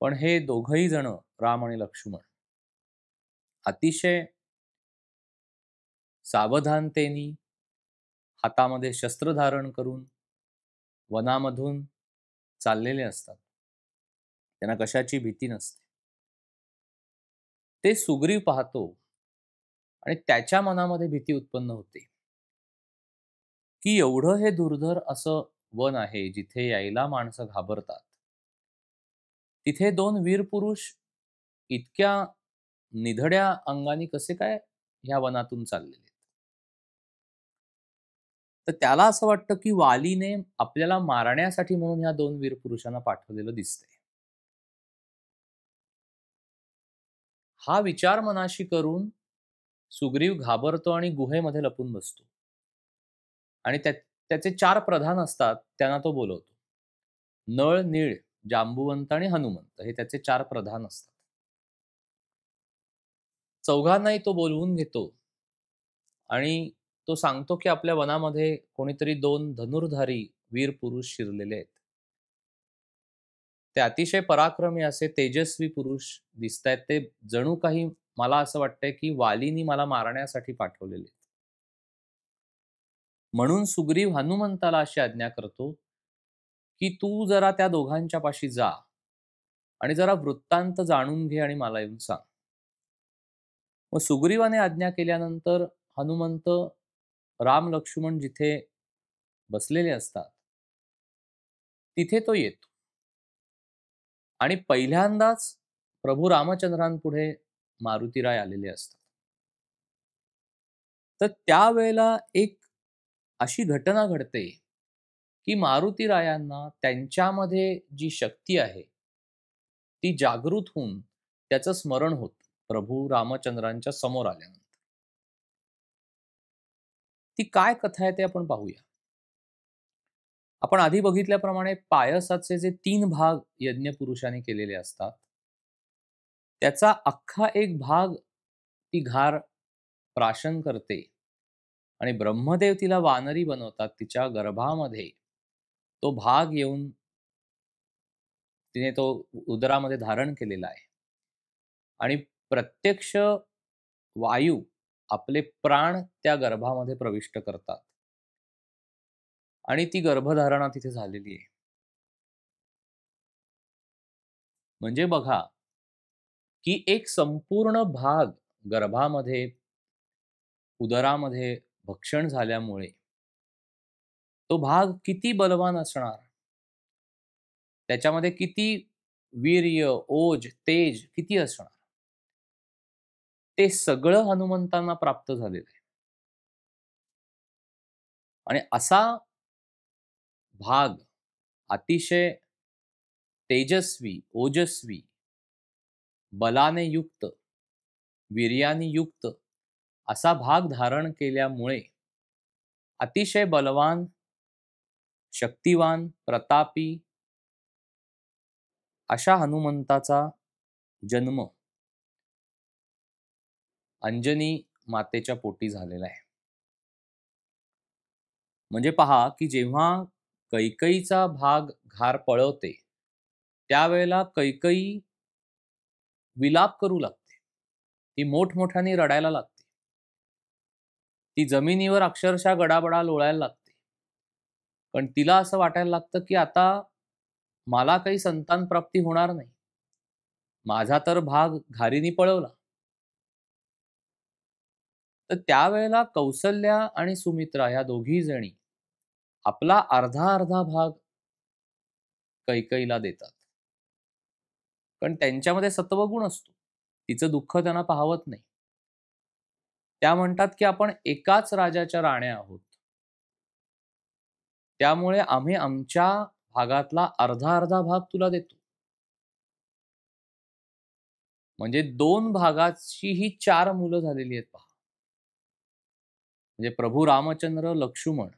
पण हे दोघंही जण राम आणि लक्ष्मण अतिशय सावधानतेने हातामध्ये शस्त्र धारण करून वनामधून चाललेले असतात. त्यांना कशाची भीती नसते. ते सुग्रीव पाहतो आणि त्याच्या मनामध्ये भीती उत्पन्न होते, की एवढं हे दुर्धर असं वन आहे जिथे यायला माणसं घाबरतात. तिथे 2 वीर पुरुष इतक्या निधड्या अंगाने कसे काय ह्या वनातून चाललेले. तर त्याला असं वाटतं, की वालीने आपल्याला मारण्यासाठी म्हणून ह्या 2 वीर पुरुषांना पाठवलेलं दिसतंय. हा विचार मनाशी करून सुग्रीव घाबरतो आणि गुहेमध्ये लपून बसतो. आणि त्याचे 4 प्रधान असतात, त्यांना तो बोलवतो. नळ, नीळ, जांबुवंत आणि हनुमंत हे त्याचे 4 प्रधान असतात. चौघांनाही तो बोलवून घेतो आणि तो सांगतो, की आपल्या वनामध्ये कोणीतरी 2 धनुर्धारी वीर पुरुष शिरलेले आहेत. ते अतिशय पराक्रमी असे तेजस्वी पुरुष दिसतायत. ते जणू काही मला असं वाटतंय, की वालीनी मला मारण्यासाठी पाठवलेले आहेत. म्हणून सुग्रीव हनुमंताला अशी आज्ञा करतो, की "तू जरा त्या दोघांच्या पाशी जा आणि जरा वृत्तांत जाणून घे आणि मला येऊन सांग." मग सुग्रीवाने आज्ञा केल्यानंतर हनुमंत राम, लक्ष्मण जिथे बसलेले असतात, तिथे तो येतो आणि पहिल्यांदाच प्रभू रामचंद्रांपुढे मारुतीराय आलेले असतात. तर त्यावेळेला एक अशी घटना घडते, की मारुतीरायांना त्यांच्यामध्ये जी शक्ती आहे, ती जागृत होऊन त्याचं स्मरण होतं प्रभू रामचंद्रांच्या समोर आल्यानंतर. ती काय कथा आहे ते आपण पाहूया. आपण आधी बघितल्याप्रमाणे पायसाचे जे 3 भाग यज्ञपुरुषांनी केलेले असतात, त्याचा अख्खा एक भाग ती घार प्राशन करते आणि ब्रह्मदेव तिला वानरी बनवतात. तिच्या गर्भामध्ये तो भाग येऊन तिने तो उदरामध्ये धारण केलेला आहे आणि प्रत्यक्ष वायू आपले प्राण त्या गर्भामध्ये प्रविष्ट करतात आणि ती गर्भधारणा तिथे झालेली आहे. म्हणजे बघा, की एक संपूर्ण भाग गर्भामध्ये, उदरामध्ये भक्षण झाल्यामुळे तो भाग किती बलवान असणार, त्याच्यामध्ये किती वीर्य, ओज, तेज किती असणार, ते सगळं हनुमंतांना प्राप्त झालेलं आहे. आणि असा भाग अतिशय तेजस्वी, ओजस्वी, बलाने युक्त, वीर्याने युक्त असा भाग धारण केल्यामुळे अतिशय बलवान, शक्तिवान, प्रतापी अशा हनुमंताचा जन्म अंजनी मातेच्या पोटी झालेला आहे. म्हणजे पहा, की जेव्हा कैकईचा भाग घार पळवते, त्यावेळेला कैकई विलाप करू लागते. ती मोठमोठ्याने रडायला लागते. ती जमिनीवर अक्षरशः गडाबडा लोळायला लागते. पण तिला असं वाटायला लागतं, की आता मला काही संतान प्राप्ती होणार नाही. माझा तर भाग घारीनी पळवला. तर त्यावेळेला कौसल्या आणि सुमित्रा ह्या दोघी जणी आपला अर्धा-अर्धा भाग कैकईला देतात. कारण त्यांच्यामध्ये सत्वगुण असतो. तिचं दुःख त्यांना पाहवत नाही. त्या म्हणतात, की आपण एकाच राजाच्या राण्या आहोत. त्यामुळे आम्ही आमच्या भागातला अर्धा-अर्धा भाग तुला देतो. म्हणजे 2 भागाची ही 4 मुलं झालेली आहेत पहा. म्हणजे प्रभू रामचंद्र, लक्ष्मण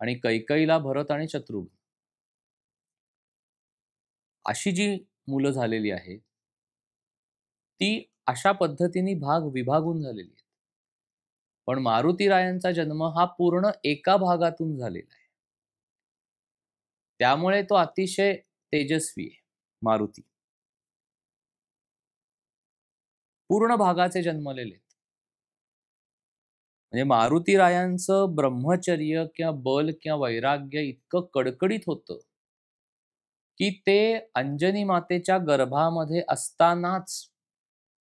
आणि कैकईला भरत आणि शत्रुघ्न अशी जी मुलं झालेली आहेत, ती अशा पद्धतीने भाग विभागून झालेली आहेत. पण मारुतीरायांचा जन्म हा पूर्ण एका भागातून झालेला आहे. त्यामुळे तो अतिशय तेजस्वी आहे, मारुती. पूर्ण भागाचे जन्मलेले आहेत. म्हणजे मारुतीरायांचं ब्रह्मचर्य किंवा बल किंवा वैराग्य इतकं कडकडीत होतं, की ते अंजनी मातेच्या गर्भामध्ये असतानाच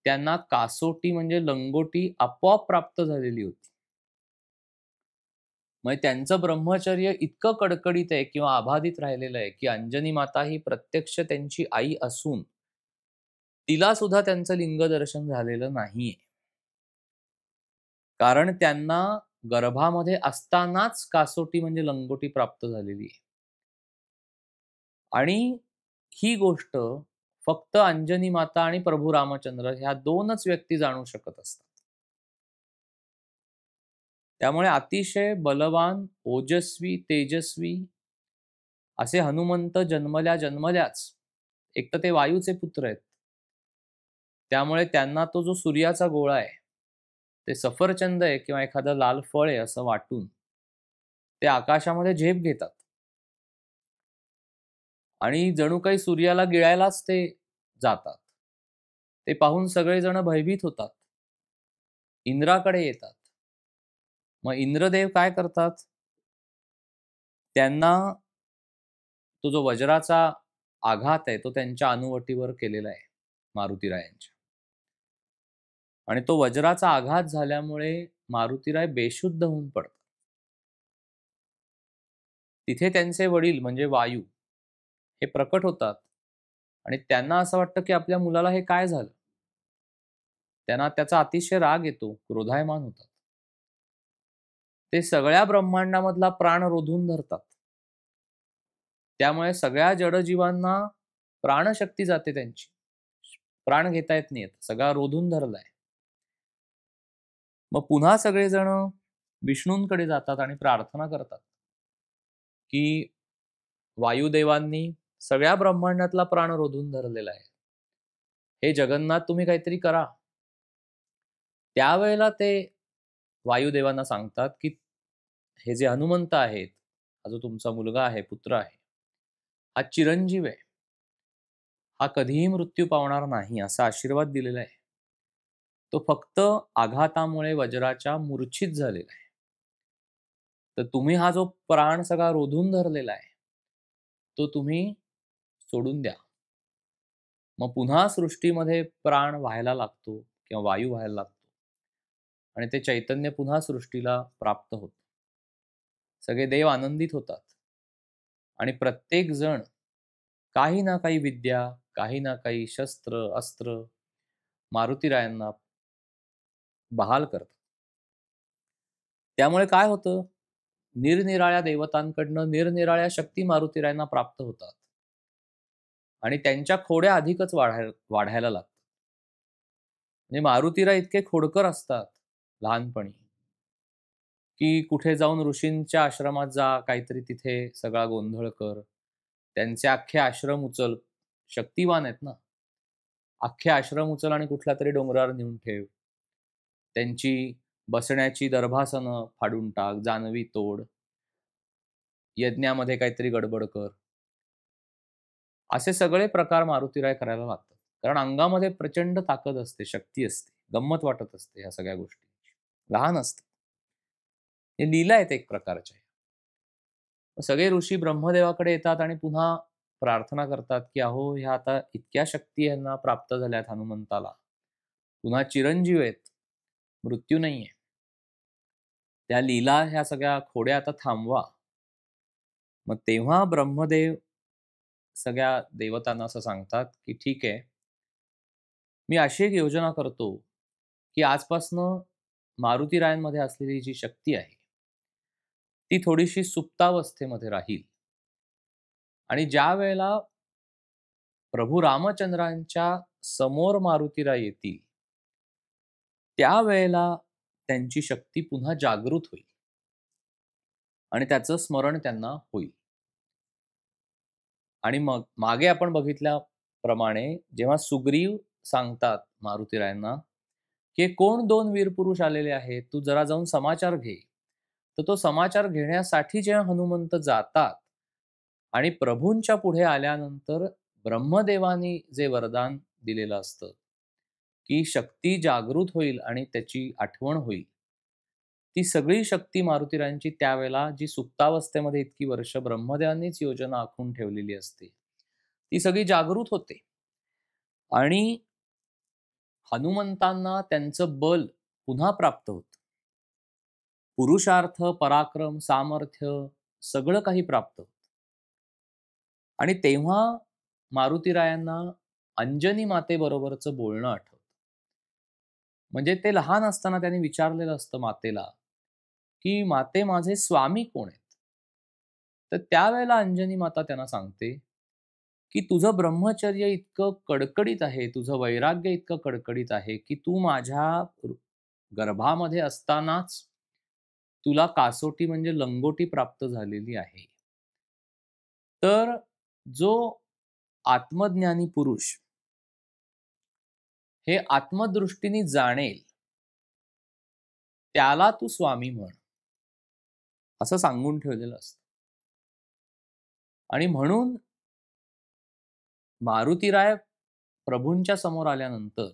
त्यांना कासोटी म्हणजे लंगोटी आपोआप प्राप्त झालेली होती. म्हणजे त्यांचं ब्रह्मचर्य इतकं कडकडीत आहे किंवा अबाधित राहिलेलं आहे, की अंजनी माता ही प्रत्यक्ष त्यांची आई असून तिला सुद्धा त्यांचं लिंगदर्शन झालेलं नाहीये. कारण त्यांना गर्भामध्ये असतानाच कासोटी म्हणजे लंगोटी प्राप्त झालेली आहे. आणि ही गोष्ट फक्त अंजनी माता आणि प्रभू रामचंद्र ह्या 2च व्यक्ती जाणू शकत असतात. त्यामुळे अतिशय बलवान, ओजस्वी, तेजस्वी असे हनुमंत जन्मल्याच एक तर ते वायूचे पुत्र आहेत. त्यामुळे त्यांना तो जो सूर्याचा गोळा आहे, ते सफरचंद आहे किंवा एखादं लाल फळ आहे असं वाटून ते आकाशामध्ये झेप घेतात. आणि जणू काही सूर्याला गिळायलाच ते जातात. ते पाहून सगळेजण भयभीत होतात. इंद्राकडे येतात. मग इंद्रदेव काय करतात? त्यांना तो जो वज्राचा आघात आहे, तो त्यांच्या अनुवटीवर केलेला आहे, मारुतीरायांच्या. आणि तो वज्राचा आघात झाल्यामुळे मारुतीराय बेशुद्ध होऊन पडतात. तिथे त्यांचे वडील म्हणजे वायू हे प्रकट होतात आणि त्यांना असं वाटतं, की आपल्या मुलाला हे काय झालं? त्यांना त्याचा अतिशय राग येतो, क्रोधायमान होतात. ते सगळ्या ब्रह्मांडामधला प्राण रोधून धरतात. त्यामुळे सगळ्या जडजीवांना प्राणशक्ती जाते त्यांची. प्राण घेता येत नाहीयेत. सगळा रोधून धरलाय. मग पुन्हा सगळेजण विष्णूंकडे जातात आणि प्रार्थना करतात, की वायुदेवांनी सगळ्या ब्रह्मांडातला प्राण रोधून धरलेला आहे. हे जगन्नाथ तुम्ही काहीतरी करा. त्यावेळेला ते वायुदेवांना सांगतात, की हे जे हनुमंत आहेत, हा जो तुमचा मुलगा आहे, पुत्र आहे, हा चिरंजीव आहे. हा कधीही मृत्यू पावणार नाही असा आशीर्वाद दिलेला आहे. तो फक्त आघातामुळे वज्राच्या मूर्छित झालेला आहे. तर तुम्ही हा जो प्राण सगळा रोधून धरलेला आहे, तो तुम्ही सोडून द्या. मग पुन्हा सृष्टीमध्ये प्राण व्हायला लागतो किंवा वायू व्हायला लागतो आणि ते चैतन्य पुन्हा सृष्टीला प्राप्त होतं. सगळे देव आनंदित होतात आणि प्रत्येक जण काही ना काही विद्या, काही ना काही शस्त्र, अस्त्र मारुतीरायांना बहाल करतात. त्यामुळे काय होतं, निरनिराळ्या देवतांकडनं निरनिराळ्या शक्ती मारुतीरायांना प्राप्त होतात आणि त्यांच्या खोड्या अधिकच वाढायला लागतात. म्हणजे मारुतीराय इतके खोडकर असतात लहानपणी, की कुठे जाऊन ऋषींच्या आश्रमात जा, काहीतरी तिथे सगळा गोंधळ कर. त्यांचे अख्खे आश्रम उचल. शक्तिवान आहेत ना. अख्खे आश्रम उचल आणि कुठल्यातरी डोंगरावर नेऊन ठेव. त्यांची बसण्याची दर्भासनं फाडून टाक, जानवी तोड, यज्ञामध्ये काहीतरी गडबड कर. असे सगळे प्रकार मारुतीराय करायला लागतात. कारण अंगामध्ये प्रचंड ताकद असते, शक्ती असते. गंमत वाटत असते ह्या सगळ्या गोष्टी. लहान असते. हे लीला आहेत एक प्रकारच्या. मग सगळे ऋषी ब्रह्मदेवाकडे येतात आणि पुन्हा प्रार्थना करतात, की "अहो, ह्या आता इतक्या शक्ती यांना प्राप्त झाल्यात हनुमंताला. पुन्हा चिरंजीव आहेत. मृत्यू नाहीये. त्या लीला ह्या सगळ्या खोड्या आता थांबवा." मग तेव्हा ब्रह्मदेव सगळ्या देवतांना असं सांगतात, की "ठीक आहे, मी अशी एक योजना करतो, की आजपासनं मारुतीरायांमध्ये असलेली जी शक्ती आहे, ती थोडीशी सुप्तावस्थेमध्ये राहील आणि ज्यावेळेला प्रभू रामचंद्रांच्या समोर मारुतीराय येतील, त्यावेळेला त्यांची शक्ती पुन्हा जागृत होईल आणि त्याचं स्मरण त्यांना होईल." आणि मग मागे आपण बघितल्याप्रमाणे जेव्हा सुग्रीव सांगतात मारुतीरायांना, की कोण 2 वीरपुरुष आलेले आहेत, तू जरा जाऊन समाचार घे. तर तो समाचार घेण्यासाठी जेव्हा हनुमंत जातात आणि प्रभूंच्या पुढे आल्यानंतर ब्रह्मदेवानी जे वरदान दिलेलं असतं, की शक्ती जागृत होईल आणि त्याची आठवण होईल. ती सगळी शक्ती मारुतीरायांची त्यावेळेला जी सुप्तावस्थेमध्ये इतकी वर्ष ब्रह्मदेवांनीच योजना आखून ठेवलेली असते, ती सगळी जागृत होते आणि हनुमंतांना त्यांचं बल पुन्हा प्राप्त होतं. पुरुषार्थ, पराक्रम, सामर्थ्य सगळं काही प्राप्त होतं. आणि तेव्हा मारुतीरायांना अंजनी मातेबरोबरचं बोलणं आठवतं. म्हणजे ते लहान असताना त्यांनी विचारलेलं असतं मातेला, की "माते माझे स्वामी कोण आहेत?" तर त्यावेळेला अंजनी माता त्यांना सांगते, की "तुझं ब्रह्मचर्य इतकं कडकडीत आहे, तुझं वैराग्य इतकं कडकडीत आहे, की तू माझ्या गर्भामध्ये असतानाच तुला कासोटी म्हणजे लंगोटी प्राप्त झालेली आहे." तर जो आत्मज्ञानी पुरुष हे आत्मदृष्टीने जाणेल, त्याला तू स्वामी म्हण, असं सांगून ठेवलेलं असतं. आणि म्हणून मारुतीराय प्रभूंच्या समोर आल्यानंतर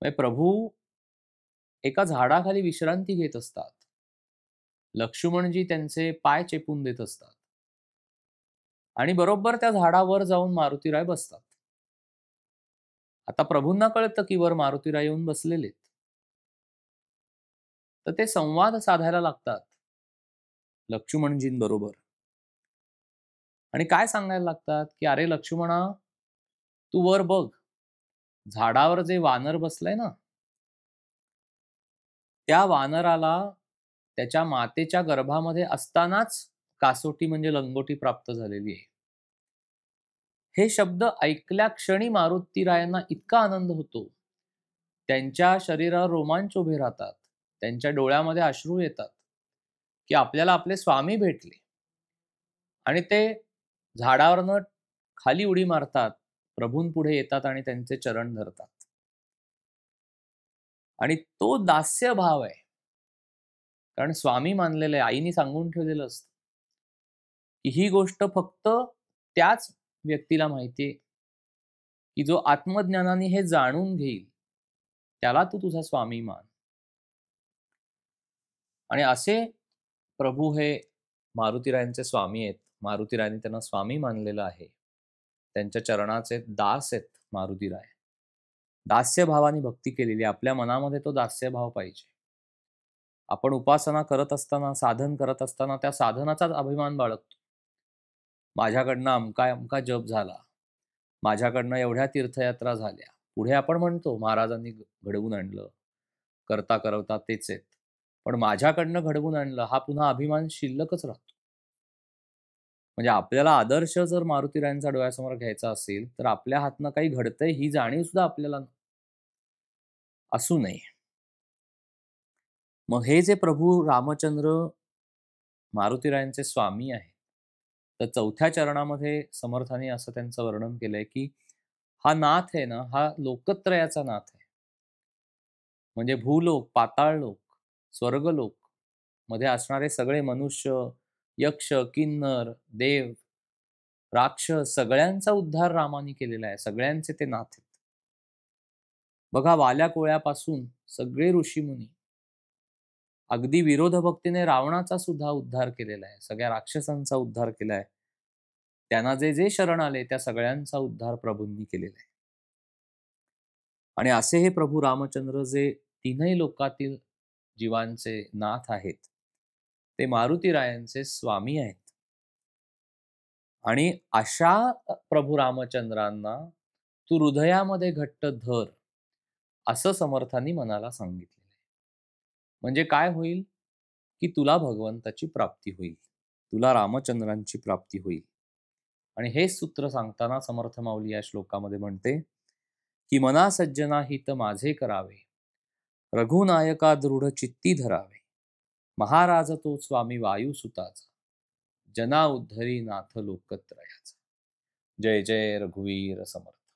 म्हणजे प्रभू एका झाडाखाली विश्रांती घेत असतात. लक्ष्मणजी त्यांचे पाय चेपून देत असतात. आणि बरोबर त्या झाडावर जाऊन मारुतीराय बसतात. आता प्रभूंना कळतं की वर मारुतीराय येऊन बसलेलेत. तर ते संवाद साधायला लागतात लक्ष्मणजींबरोबर. आणि काय सांगायला लागतात, की "अरे लक्ष्मणा, तू वर बघ. झाडावर जे वानर बसलंय ना, त्या वानराला त्याच्या मातेच्या गर्भामध्ये असतानाच कासोटी म्हणजे लंगोटी प्राप्त झालेली आहे." हे शब्द ऐकल्या क्षणी मारुतीरायांना इतका आनंद होतो. त्यांच्या शरीरावर रोमांच उभे राहतात. त्यांच्या डोळ्यामध्ये अश्रू येतात, की आपल्याला आपले स्वामी भेटले. आणि ते झाडावरनं खाली उडी मारतात. प्रभूंपुढे येतात आणि त्यांचे चरण धरतात. आणि तो दास्य भाव आहे. कारण स्वामी मानलेलं आहे. आईनी सांगून ठेवलेलं असतं, की ही गोष्ट फक्त त्याच व्यक्तीला माहिती आहे, की जो आत्मज्ञानाने हे जाणून घेईल, त्याला तू तुझा स्वामी मान. आणि असे प्रभू हे मारुतीरायांचे स्वामी आहेत. मारुतीरायांनी त्यांना स्वामी मानलेलं आहे. त्यांच्या चरणाचे दास आहेत मारुतीराय. दास्यभावाने भक्ती केलेली आहे. आपल्या मनामध्ये तो दास्यभाव पाहिजे. आपण उपासना करत असताना, साधन करत असताना त्या साधनाचाच अभिमान बाळगतो. माझ्याकडनं अमका-अमका जप झाला. माझ्याकडनं एवढ्या तीर्थयात्रा झाल्या. पुढे आपण म्हणतो महाराजांनी घडवून आणलं. करता-करता तेच आहेत. पण माझ्याकडनं घडवून आणलं हा पुन्हा अभिमान शिल्लकच राहतो. म्हणजे आपल्याला आदर्श जर मारुतीरायांचा डोळ्यासमोर घ्यायचा असेल, तर आपल्या हातनं काही घडतंय ही जाणीव सुद्धा आपल्याला असू नये. मग हे जे प्रभू रामचंद्र मारुतीरायांचे स्वामी आहेत. तर चौथ्या चरणामध्ये समर्थांनी असं त्यांचं वर्णन केलंय, की हा नाथ आहे ना, हा लोकत्रयाचा नाथ आहे. म्हणजे भूलोक, पाताळलोक, स्वर्गलोक मध्ये असणारे सगळे मनुष्य, यक्ष, किन्नर, देव, राक्षस सगळ्यांचा उद्धार रामाने केलेला आहे. सगळ्यांचे ते नाथ आहेत. बघा वाल्या-कोळ्यापासून सगळे ऋषीमुनी अगदी विरोधभक्तीने रावणाचा सुद्धा उद्धार केलेला आहे. सगळ्या राक्षसांचा उद्धार केलाय. त्यांना जे शरण आले त्या सगळ्यांचा उद्धार प्रभूंनी केलेला आहे. आणि असे हे प्रभू रामचंद्र जे तीनही लोकातील जीवांचे नाथ आहेत, ते मारुतीरायांचे स्वामी आहेत. आणि अशा प्रभू रामचंद्रांना तू हृदयामध्ये घट्ट धर, असं समर्थांनी मनाला सांगितलेलं आहे. म्हणजे काय होईल, की तुला भगवंताची प्राप्ती होईल. तुला रामचंद्रांची प्राप्ती होईल. आणि हे सूत्र सांगताना समर्थ माऊली या श्लोकामध्ये म्हणते, की "मना सज्जना हित माझे करावे, रघुनायका दृढ चित्ती धरावे. महाराज तो स्वामी वायुसुताचा, जना उद्धरी नाथ लोकत्रयाचा." जय जय रघुवीर समर्थ.